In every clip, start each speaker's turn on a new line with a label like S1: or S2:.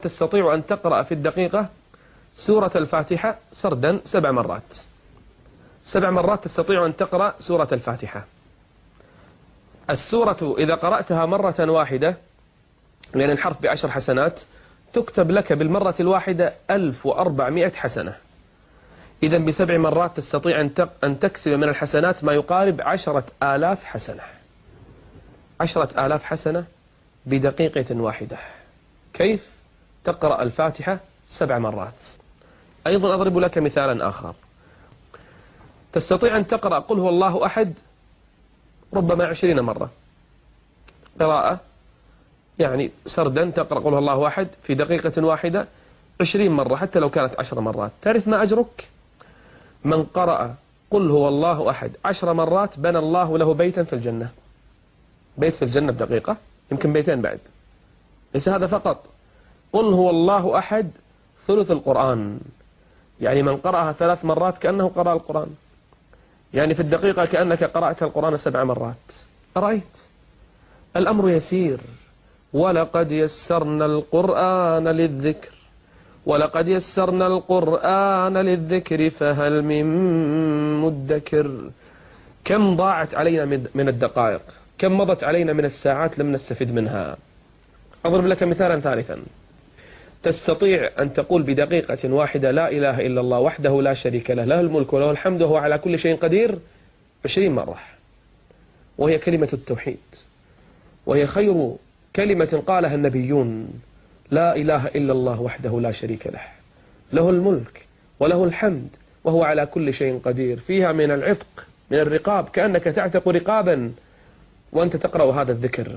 S1: تستطيع أن تقرأ في الدقيقة سورة الفاتحة سردا 7 مرات. 7 مرات تستطيع أن تقرأ سورة الفاتحة. السورة إذا قرأتها مرة واحدة، لأن الحرف ب10 حسنات، تكتب لك بالمرة الواحدة 1400 حسنة. إذن ب7 مرات تستطيع أن تكسب من الحسنات ما يقارب 10,000 حسنة. 10,000 حسنة بدقيقة واحدة. كيف تقرأ الفاتحة 7 مرات؟ أيضا أضرب لك مثالا آخر. تستطيع أن تقرأ قل هو الله أحد ربما 20 مرة قراءة، يعني سردا تقرأ قل هو الله أحد في دقيقة واحدة 20 مرة، حتى لو كانت 10 مرات. تعرف ما أجرك؟ من قرأ قل هو الله أحد 10 مرات بنى الله له بيتا في الجنة. بيت في الجنة بدقيقة، يمكن بيتين بعد. ليس هذا فقط، قل هو الله أحد ثلث القرآن، يعني من قرأها 3 مرات كأنه قرأ القرآن، يعني في الدقيقة كأنك قرأت القرآن 7 مرات. أرأيت؟ الأمر يسير. ولقد يسرنا القرآن للذكر، ولقد يسرنا القرآن للذكر فهل من مدكر. كم ضاعت علينا من الدقائق، كم مضت علينا من الساعات لم نستفد منها. أضرب لك مثالا ثالثا. تستطيع أن تقول بدقيقة واحدة لا إله إلا الله وحده لا شريك له، له الملك وله الحمد وهو على كل شيء قدير 20 مرة، وهي كلمة التوحيد، وهي خير كلمة قالها النبيون. لا إله إلا الله وحده لا شريك له، له الملك وله الحمد وهو على كل شيء قدير. فيها من العتق، من الرقاب، كأنك تعتق رقابا وأنت تقرأ هذا الذكر.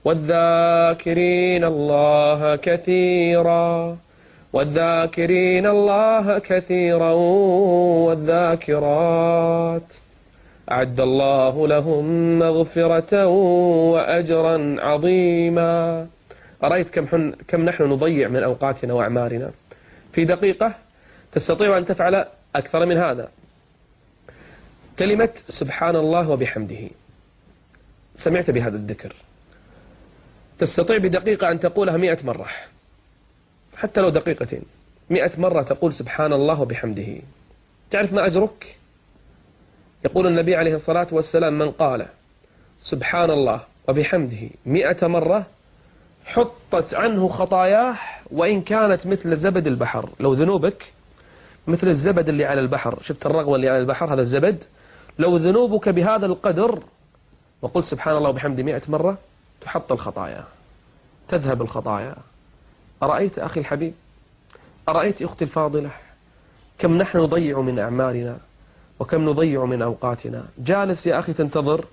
S1: والذاكرين الله كثيرا، والذاكرين الله كثيرا والذاكرات أعد الله لهم مغفرة وأجرا عظيما. أرأيت كم نحن نضيع من أوقاتنا وأعمارنا؟ في دقيقة تستطيع أن تفعل أكثر من هذا. كلمة سبحان الله وبحمده، سمعت بهذا الذكر، تستطيع بدقيقة أن تقولها 100 مرة، حتى لو دقيقتين 100 مرة تقول سبحان الله وبحمده. تعرف ما أجرك؟ يقول النبي عليه الصلاة والسلام: من قال سبحان الله وبحمده 100 مرة حطت عنه خطاياه وإن كانت مثل زبد البحر. لو ذنوبك مثل الزبد اللي على البحر، شفت الرغوة اللي على البحر، هذا الزبد، لو ذنوبك بهذا القدر وقلت سبحان الله وبحمده 100 مرة تحط الخطايا، تذهب الخطايا. أرأيت أخي الحبيب؟ أرأيت أختي الفاضلة؟ كم نحن نضيع من أعمارنا وكم نضيع من أوقاتنا. جالس يا أخي تنتظر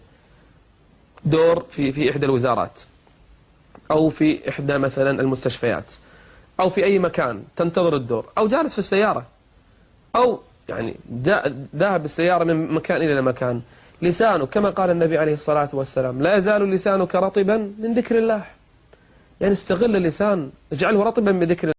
S1: دور في إحدى الوزارات، أو في إحدى مثلا المستشفيات، أو في أي مكان تنتظر الدور، أو جالس في السيارة، أو يعني ذاهب بالسيارة من مكان إلى مكان. لسانك كما قال النبي عليه الصلاة والسلام: لا يزال لسانك رطبا من ذكر الله. يعني استغل اللسان، اجعله رطبا بذكر الله.